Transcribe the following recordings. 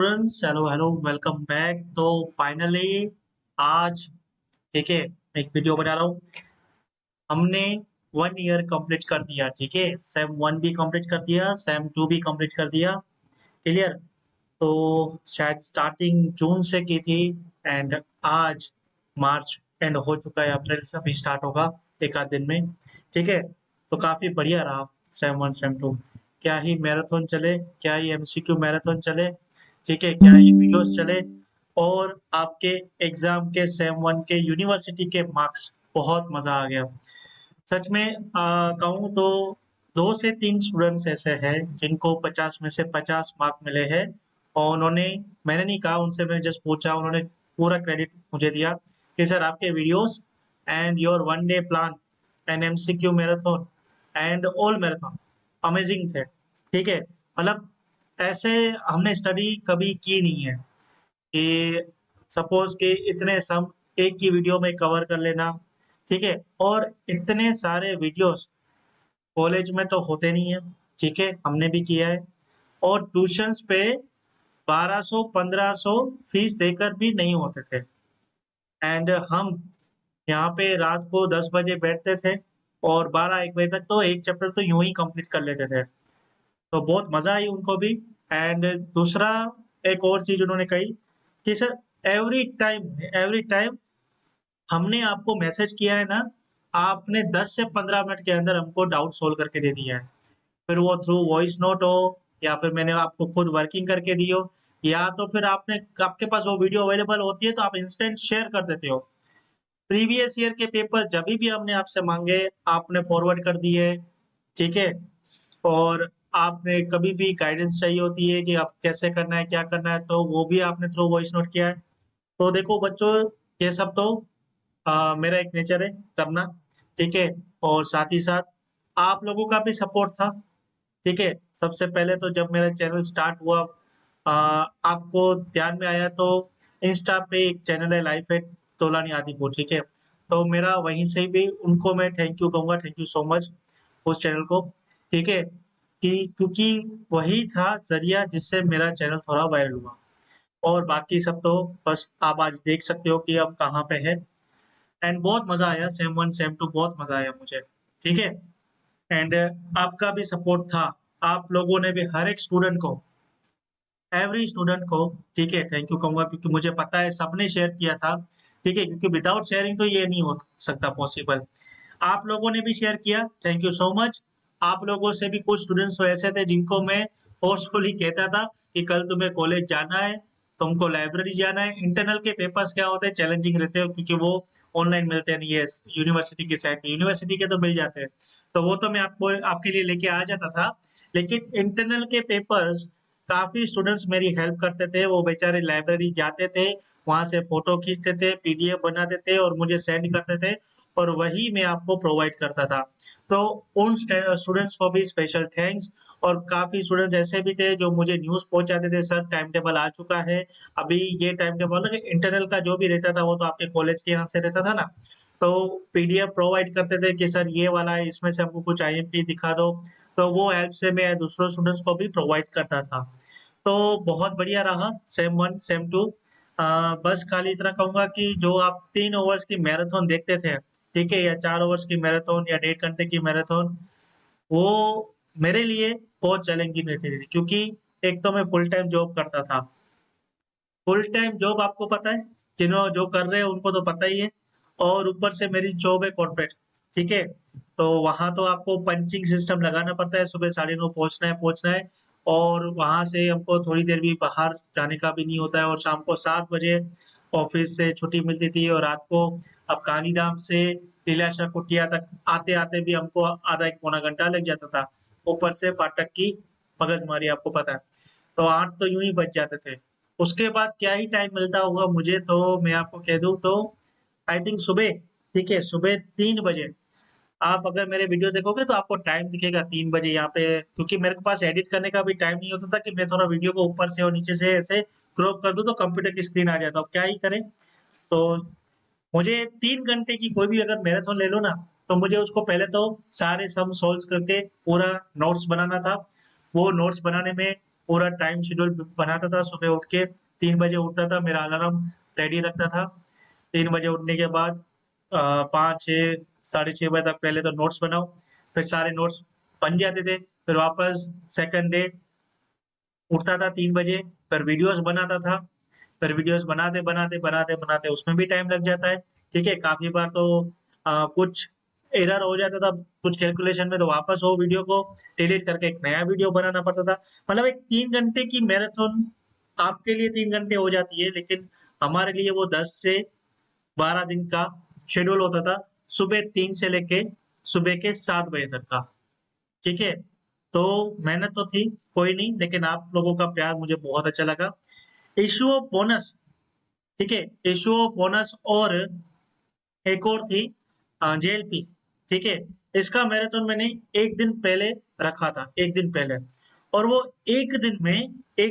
Friends, hello hello, welcome back. तो finally आज ठीक है, एक वीडियो बना रहा हूँ। हमने 1 ईयर कंप्लीट कर दिया। ठीक है, सेम वन भी कंप्लीट कर दिया, सेम टू भी कंप्लीट कर दिया। क्लियर। तो शायद स्टार्टिंग जून से की थी एंड आज मार्च एंड हो चुका है, अप्रैल से अभी स्टार्ट होगा एक आध दिन में। ठीक है, तो काफ़ी बढ़िया रहा। सेम वन सेम टू क्या ही मैराथन चले, क्या ही एमसीक्यू मैराथन चले। ठीक है, क्या ही वीडियोस चले। और आपके एग्जाम के सेम वन के यूनिवर्सिटी के मार्क्स, बहुत मज़ा आ गया। सच में कहूँ तो 2 से 3 स्टूडेंट्स ऐसे हैं जिनको 50 में से 50 मार्क मिले हैं। और उन्होंने, मैंने नहीं कहा, उनसे मैंने जस्ट पूछा, उन्होंने पूरा क्रेडिट मुझे दिया कि सर आपके videos and your one day plan and MCQ marathon and all marathon amazing थे। ठीक है, मतलब ऐसे हमने स्टडी कभी की नहीं है कि सपोज कि इतने सम एक ही वीडियो में कवर कर लेना। ठीक है, और इतने सारे वीडियोस कॉलेज में तो होते नहीं है। ठीक है, हमने भी किया है। और ट्यूशंस पे 1200 1500 फीस देकर भी नहीं होते थे। एंड हम यहाँ पे रात को 10 बजे बैठते थे और 12 1 बजे तक तो एक चैप्टर तो यूं ही कंप्लीट कर लेते थे। तो बहुत मजा आई उनको भी। एंड दूसरा, एक और चीज उन्होंने कही कि सर एवरी टाइम हमने आपको मैसेज किया है ना, आपने 10 से 15 मिनट के अंदर हमको डाउट सोल्व करके दे दिया है। फिर वो थ्रू वॉइस नोट हो या फिर मैंने आपको खुद वर्किंग करके दी हो, या तो फिर आपके पास वो वीडियो अवेलेबल होती है तो आप इंस्टेंट शेयर कर देते हो। प्रीवियस ईयर के पेपर जब भी हमने आपसे मांगे, आपने फॉरवर्ड कर दिए। ठीक है, और आपने कभी भी गाइडेंस चाहिए होती है कि आप कैसे करना है, क्या करना है, तो वो भी आपने थ्रू वॉइस नोट किया है। तो देखो बच्चों, ये सब तो मेरा एक नेचर है करना। ठीक है, और साथ ही साथ आप लोगों का भी सपोर्ट था। ठीक है, सबसे पहले तो जब मेरा चैनल स्टार्ट हुआ, आपको ध्यान में आया तो इंस्टा पे एक चैनल है लाइफ एट तोलानी आदिपुर। ठीक है, तो मेरा वहीं से भी उनको मैं थैंक यू कहूँगा, थैंक यू सो मच उस चैनल को। ठीक है, कि क्योंकि वही था जरिया जिससे मेरा चैनल थोड़ा वायरल हुआ। और बाकी सब तो बस आप आज देख सकते हो कि अब कहाँ पे है। एंड बहुत मजा आया, सेम वन सेम टू बहुत मजा आया मुझे। ठीक है, एंड आपका भी सपोर्ट था। आप लोगों ने भी हर एक स्टूडेंट को, एवरी स्टूडेंट को, ठीक है, थैंक यू कहूंगा क्योंकि मुझे पता है सबने शेयर किया था। ठीक है, क्योंकि विदाउट शेयरिंग तो ये नहीं हो सकता पॉसिबल। आप लोगों ने भी शेयर किया, थैंक यू सो मच। आप लोगों से भी कुछ स्टूडेंट्स तो ऐसे थे जिनको मैं फोर्सफुली कहता था कि कल तुम्हें कॉलेज जाना है, तुमको लाइब्रेरी जाना है। इंटरनल के पेपर्स क्या होते हैं, चैलेंजिंग रहते हैं क्योंकि वो ऑनलाइन मिलते नहीं है यूनिवर्सिटी की साइड में। यूनिवर्सिटी के तो मिल जाते हैं, तो वो तो मैं आपको आपके लिए लेके आ जाता था। लेकिन इंटरनल के पेपर्स काफी स्टूडेंट्स मेरी हेल्प करते थे। वो बेचारे लाइब्रेरी जाते थे, वहां से फोटो खींचते थे, पीडीएफ बनाते थे और मुझे सेंड करते थे, और वही मैं आपको प्रोवाइड करता था। तो उन स्टूडेंट्स को भी स्पेशल थैंक्स। और काफी स्टूडेंट्स ऐसे भी थे जो मुझे न्यूज पहुंचाते थे, सर टाइम टेबल आ चुका है, अभी ये टाइम टेबल, मतलब इंटरनल का जो भी रहता था वो तो आपके कॉलेज के यहाँ से रहता था ना, तो पीडीएफ प्रोवाइड करते थे कि सर ये वाला है, इसमें से हमको कुछ आईएमपी दिखा दो। तो वो हेल्प से मैं दूसरों स्टूडेंट्स को भी प्रोवाइड करता था। तो बहुत बढ़िया रहा सेम वन सेम टू। बस खाली इतना कहूंगा कि जो आप 3 ओवर्स की मैराथन देखते थे, ठीक है, या 4 ओवर्स की मैराथन या 1.5 घंटे की मैराथन, वो मेरे लिए बहुत चैलेंजिंग रहती थी क्योंकि एक तो मैं फुल टाइम जॉब करता था। फुल टाइम जॉब आपको पता है, जिन्हों जो कर रहे हैं उनको तो पता ही है। और ऊपर से मेरी जॉब है कॉर्पोरेट। ठीक है, तो वहां तो आपको पंचिंग सिस्टम लगाना पड़ता है, सुबह 9:30 पहुंचना है। और वहां से हमको थोड़ी देर भी बाहर जाने का भी नहीं होता है, और शाम को 7 बजे ऑफिस से छुट्टी मिलती थी। और रात को अब गांधीधाम से लीलाशाह कुटिया तक आते आते भी हमको आधा एक पौना घंटा लग जाता था। ऊपर से फाटक की मगजमारी आपको पता है, तो 8 तो यूं ही बच जाते थे। उसके बाद क्या ही टाइम मिलता होगा मुझे, तो मैं आपको कह दूं तो आई थिंक सुबह, ठीक है, सुबह 3 बजे आप अगर मेरे वीडियो देखोगे तो आपको टाइम दिखेगा 3 बजे यहाँ पे, क्योंकि मेरे पास एडिट करने का भी टाइम नहीं होता था कि मैं थोड़ा वीडियो को ऊपर से और नीचे से ऐसे क्रॉप कर दूं तो कंप्यूटर की स्क्रीन आ जाता। अब क्या ही करें। तो मुझे 3 घंटे की कोई भी अगर मैराथन ले लो ना, तो मुझे उसको पहले तो सारे सम सोल्व करके पूरा नोट्स बनाना था। वो नोट्स बनाने में पूरा टाइम शेड्यूल बनाता था। सुबह उठ के 3 बजे उठता था, मेरा अलार्म रेडी रखता था। 3 बजे उठने के बाद 5, 6, साढ़े 6 बजे तक पहले तो नोट्स बनाओ, फिर सारे नोट्स बन जाते थे। फिर वापस सेकंड डे उठता था 3 बजे, फिर वीडियोस बनाता था। फिर वीडियोस बनाते उसमें भी टाइम लग जाता है। ठीक है, काफी बार तो कुछ एरर हो जाता था कुछ कैलकुलेशन में, तो वापस वो वीडियो को डिलीट करके एक नया वीडियो बनाना पड़ता था। मतलब एक 3 घंटे की मैराथन आपके लिए 3 घंटे हो जाती है, लेकिन हमारे लिए वो 10 से 12 दिन का शेड्यूल होता था, सुबह 3 से लेके सुबह के 7 बजे तक का। ठीक है, तो मेहनत तो थी, कोई नहीं, लेकिन आप लोगों का प्यार मुझे बहुत अच्छा लगा। इशू ऑफ बोनस, ठीक है, इशू ऑफ बोनस और एक और थी जेएलपी। ठीक है, इसका मैराथन मैंने एक दिन पहले रखा था, एक दिन पहले, और वो एक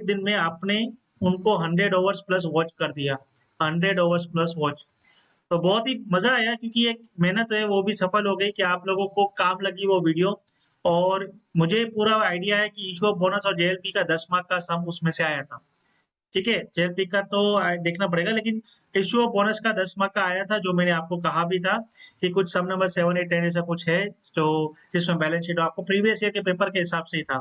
दिन में आपने उनको 100 ओवर्स प्लस वॉच कर दिया, 100 ओवर्स प्लस वॉच। तो बहुत ही मजा आया, क्योंकि एक मेहनत है वो भी सफल हो गई कि आप लोगों को काम लगी वो वीडियो। और मुझे पूरा आइडिया है कि इशू ऑफ बोनस और जेएलपी का 10 मार्क का सम उसमें से आया था। ठीक है, जेएलपी का तो देखना पड़ेगा, लेकिन इशू ऑफ बोनस का 10 मार्क का आया था, जो मैंने आपको कहा भी था कि कुछ सम नंबर 7, 8, 10 ऐसा कुछ है, जो जिसमें बैलेंस शीट आपको प्रीवियस ईयर के पेपर के हिसाब से ही था।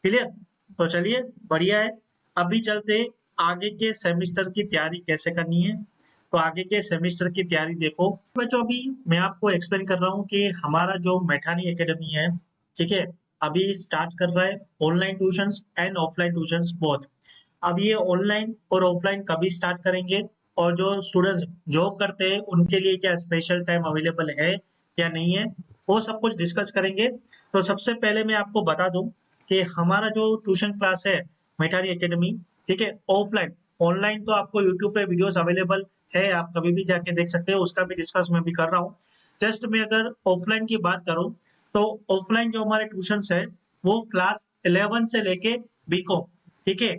क्लियर? तो चलिए, बढ़िया है। अभी चलते आगे के सेमेस्टर की तैयारी कैसे करनी है। तो आगे के सेमेस्टर की तैयारी देखो बच्चों, अभी मैं आपको एक्सप्लेन कर रहा हूँ कि हमारा जो मैठानी एकेडमी है, ठीक है, अभी स्टार्ट कर रहा है online tuitions and offline tuitions both. अब ये ऑनलाइन और ऑफलाइन कभी स्टार्ट करेंगे, और जो स्टूडेंट्स जॉब करते हैं उनके लिए क्या स्पेशल टाइम अवेलेबल है या नहीं है, वो सब कुछ डिस्कस करेंगे। तो सबसे पहले मैं आपको बता दूं कि हमारा जो ट्यूशन क्लास है मैठानी एकेडमी, ठीक है, ऑफलाइन, ऑनलाइन तो आपको यूट्यूब पे वीडियोस अवेलेबल है, आप कभी भी जाके देख सकते हो, उसका भी डिस्कस मैं भी कर रहा हूँ। जस्ट मैं अगर ऑफलाइन की बात करूँ, तो ऑफलाइन जो हमारे ट्यूशन है वो क्लास 11 से लेके बीकॉम, ठीक है,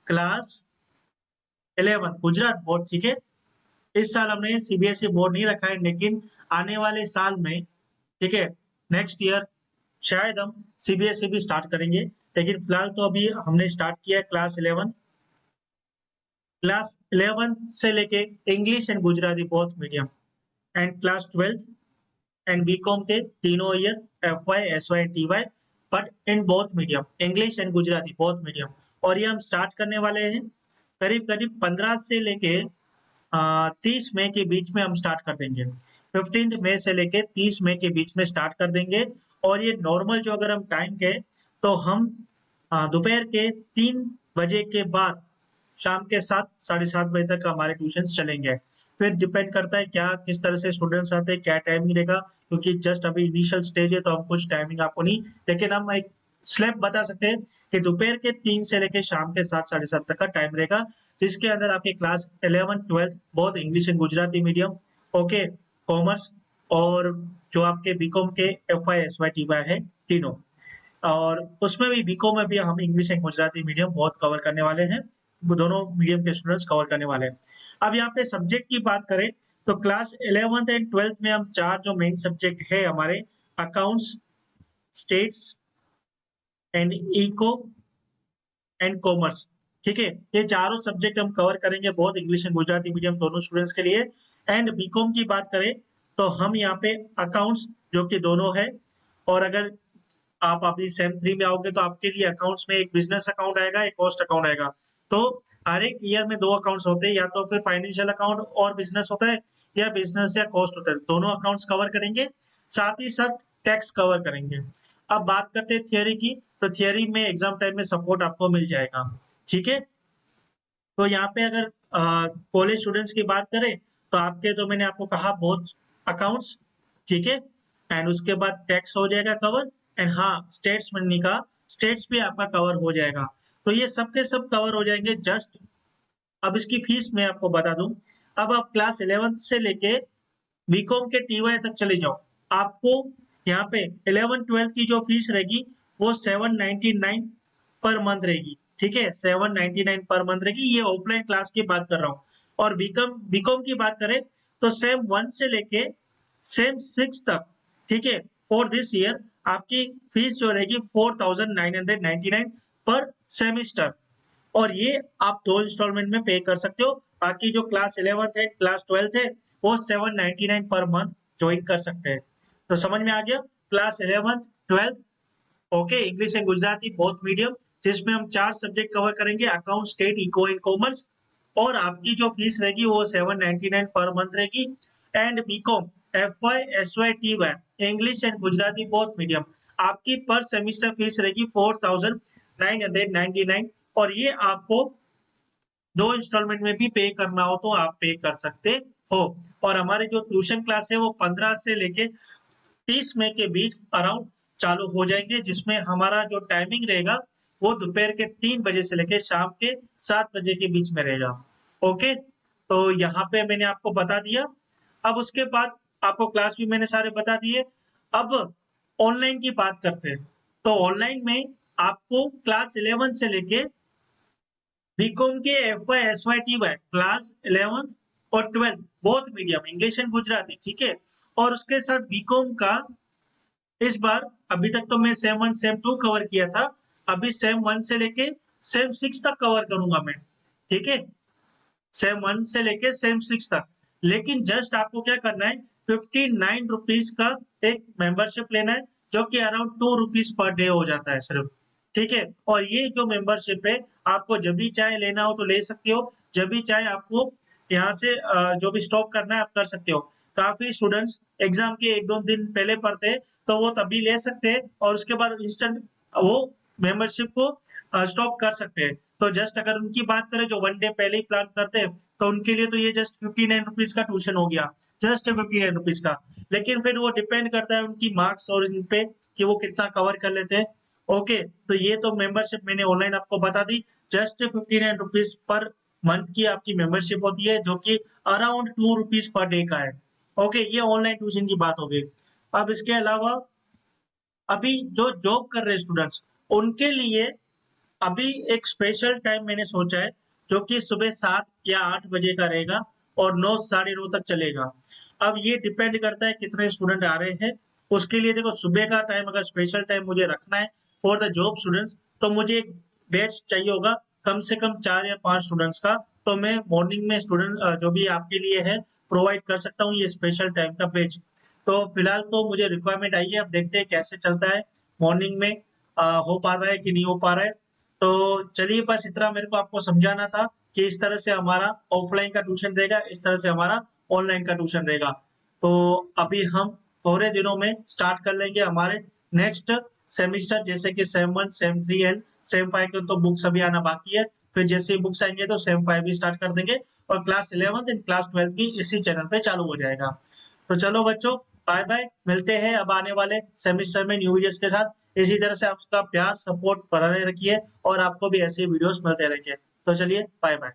क्लास 11 गुजरात बोर्ड। ठीक है, इस साल हमने सीबीएसई बोर्ड नहीं रखा है, लेकिन आने वाले साल में, ठीक है, नेक्स्ट ईयर शायद हम सीबीएसई भी स्टार्ट करेंगे। लेकिन फिलहाल तो अभी हमने स्टार्ट किया है क्लास 11 से लेके English and Gujarati both medium, and class 12 and BCom के तीनों year, F Y, S Y, T Y, but in both medium, English and Gujarati both medium. और ये हम स्टार्ट करने वाले हैं करीब करीब 15 से लेके 30 मई के बीच में हम स्टार्ट कर देंगे। 15 मई से लेके 30 मई के बीच में स्टार्ट कर देंगे। और ये नॉर्मल जो अगर हम टाइम के, तो हम दोपहर के 3 बजे के बाद शाम के 7, साढ़े 7 बजे तक हमारे ट्यूशन चलेंगे। फिर डिपेंड करता है क्या किस तरह से स्टूडेंट्स आते हैं, क्या टाइमिंग रहेगा, क्योंकि जस्ट अभी इनिशियल स्टेज है, तो हम कुछ टाइमिंग आपको नहीं, लेकिन हम एक स्लैब बता सकते हैं कि दोपहर के 3 से लेकर शाम के 7, साढ़े 7 तक का टाइम रहेगा, जिसके अंदर आपके क्लास 11, 12 बहुत English and Gujarati medium, okay, commerce, और जो आपके बीकॉम के F Y, S Y, T Y है, तीनों। और उसमें भी बीकॉम में भी हम इंग्लिश एंड गुजराती मीडियम बहुत कवर करने वाले हैं, वो दोनों मीडियम के स्टूडेंट्स कवर करने वाले हैं। अब यहाँ पे सब्जेक्ट की बात करें, तो क्लास 11th एंड 12th में हम 4 जो मेन सब्जेक्ट है हमारे, accounts, stats and eco and commerce, ठीक है, ये चारों सब्जेक्ट हम कवर करेंगे बहुत इंग्लिश एंड गुजराती मीडियम दोनों स्टूडेंट्स के लिए। एंड बीकॉम की बात करें, तो हम यहाँ पे अकाउंट्स जो कि दोनों है, और अगर आप अभी सेम 3 में आओगे तो आपके लिए अकाउंट्स में एक बिजनेस अकाउंट आएगा, एक कॉस्ट अकाउंट आएगा। तो हर एक ईयर में 2 अकाउंट्स होते हैं, या तो फिर फाइनेंशियल अकाउंट और बिजनेस होता है, या बिजनेस या कॉस्ट होता है, दोनों अकाउंट्स कवर करेंगे, साथ ही साथ टैक्स कवर करेंगे। अब बात करते हैं थियोरी की, तो थियोरी में एग्जाम टाइम में सपोर्ट आपको मिल जाएगा। ठीक है, तो यहाँ पे अगर कॉलेज स्टूडेंट्स की बात करें, तो आपके, तो मैंने आपको कहा बहुत अकाउंट्स, ठीक है, एंड उसके बाद टैक्स हो जाएगा कवर, एंड हाँ, स्टेट्स में नहीं कहा, स्टेट्स भी आपका कवर हो जाएगा। तो ये सब के सब कवर हो जाएंगे। जस्ट अब इसकी फीस मैं आपको बता दूं, अब आप क्लास 11 से लेके बीकॉम के टीवाई तक चले जाओ, आपको यहाँ पे 11, 12 की जो फीस रहेगी वो 799 पर मंथ रहेगी। ठीक है, 799 पर मंथ रहेगी, ये ऑफलाइन क्लास की बात कर रहा हूँ। और बीकॉम बीकॉम की बात करें, तो सेम 1 से लेके सेम 6 तक, ठीक है, फॉर दिस ईयर आपकी फीस जो रहेगी 4999 पर सेमिस्टर, और ये आप 2 इंस्टॉलमेंट में पे कर सकते हो। बाकी जो क्लास 11th है, क्लास 12th है, वो 799 पर मंथ ज्वाइन कर सकते हैं। तो समझ में आ गया? Class 11th, 12th, okay, English and Gujarati both medium, जिसमें हम 4 सब्जेक्ट कवर करेंगे, account, state, eco and commerce, और आपकी जो फीस रहेगी वो 799 पर मंथ रहेगी। And BCom, FY, SY, TY, English and Gujarati both medium, आपकी पर सेमिस्टर फीस रहेगी 4999, और ये आपको 2 इंस्टॉलमेंट में भी पे करना हो तो आप पे कर सकते हो। और हमारी जो ट्यूशन क्लास है वो 15 से लेके 30 मई के बीच अराउंड चालू हो जाएंगे, जिसमें हमारा जो टाइमिंग रहेगा वो दोपहर के 3 बजे से लेके शाम के 7 बजे के बीच में रहेगा। ओके, तो यहाँ पे मैंने आपको बता दिया। अब उसके बाद आपको क्लास भी मैंने सारे बता दिए। अब ऑनलाइन की बात करते हैं। तो ऑनलाइन में आपको क्लास 11 से लेके बीकॉम के FY, SY, TY, class 11th और 12th both medium, English and Gujarati, ठीक है। और उसके साथ बीकॉम का इस बार, अभी तक तो मैं सेम 1 सेम 2 कवर किया था, अभी सेम 1 से लेके सेम 6 तक कवर करूंगा मैं, ठीक है, सेम 1 से लेके सेम 6 तक। लेकिन जस्ट आपको क्या करना है, 59 रुपीज का एक मेंबरशिप लेना है, जो कि अराउंड 2 रुपीज पर डे हो जाता है सिर्फ, ठीक है। और ये जो मेंबरशिप है, आपको जब भी चाहे लेना हो तो ले सकते हो, जब भी चाहे आपको यहाँ से जो भी स्टॉप करना है आप कर सकते हो। काफी स्टूडेंट्स एग्जाम के 1-2 दिन पहले पढ़ते हैं, तो वो तभी ले सकते हैं और उसके बाद इंस्टेंट वो मेंबरशिप को स्टॉप कर सकते हैं। तो जस्ट अगर उनकी बात करें जो 1 डे पहले ही प्लान करते हैं, तो उनके लिए तो ये जस्ट 59 रुपीज का ट्यूशन हो गया, जस्ट 59 रुपीज का। लेकिन फिर वो डिपेंड करता है उनकी मार्क्स और इन पे कि वो कितना कवर कर लेते हैं। ओके, तो ये तो मेंबरशिप मैंने ऑनलाइन आपको बता दी, जस्ट 59 रुपीज पर मंथ की आपकी मेंबरशिप होती है, जो कि अराउंड 2 रुपीज पर डे का है। ओके, ये ऑनलाइन ट्यूशन की बात हो गई। अब इसके अलावा अभी जो जॉब कर रहे स्टूडेंट्स, उनके लिए अभी एक स्पेशल टाइम मैंने सोचा है, जो कि सुबह 7 या 8 बजे का रहेगा और 9 साढ़े 9 तक चलेगा। अब ये डिपेंड करता है कितने स्टूडेंट आ रहे हैं। उसके लिए देखो, सुबह का टाइम अगर स्पेशल टाइम मुझे रखना है फॉर द जॉब स्टूडेंट्स, तो मुझे एक बैच चाहिए होगा कम से कम 4 या 5 स्टूडेंट्स का। तो मैं मॉर्निंग में स्टूडेंट जो भी आपके लिए है प्रोवाइड कर सकता हूँ ये स्पेशल टाइम का बैच। तो फिलहाल तो मुझे रिक्वायरमेंट आई है, अब देखते हैं कैसे चलता है मॉर्निंग में, हो पा रहा है कि नहीं हो पा रहा है। तो चलिए, बस इतना मेरे को आपको समझाना था कि इस तरह से हमारा ऑफलाइन का ट्यूशन रहेगा, इस तरह से हमारा ऑनलाइन का ट्यूशन रहेगा। तो अभी हम थोड़े दिनों में स्टार्ट कर लेंगे हमारे नेक्स्ट सेमिस्टर, जैसे कि सेम 1, सेम 3 एंड सेम 5 के तो बुक्स अभी आना बाकी है। फिर जैसे ही बुक्स आएंगे तो सेम 5 भी स्टार्ट कर देंगे, और class 11th and class 12th भी इसी चैनल पे चालू हो जाएगा। तो चलो बच्चों, बाय बाय, मिलते हैं अब आने वाले सेमिस्टर में न्यू वीडियोस के साथ। इसी तरह से आपका प्यार सपोर्ट बनाए रखिए और आपको भी ऐसे वीडियोस मिलते रहेंगे। तो चलिए, बाय बाय।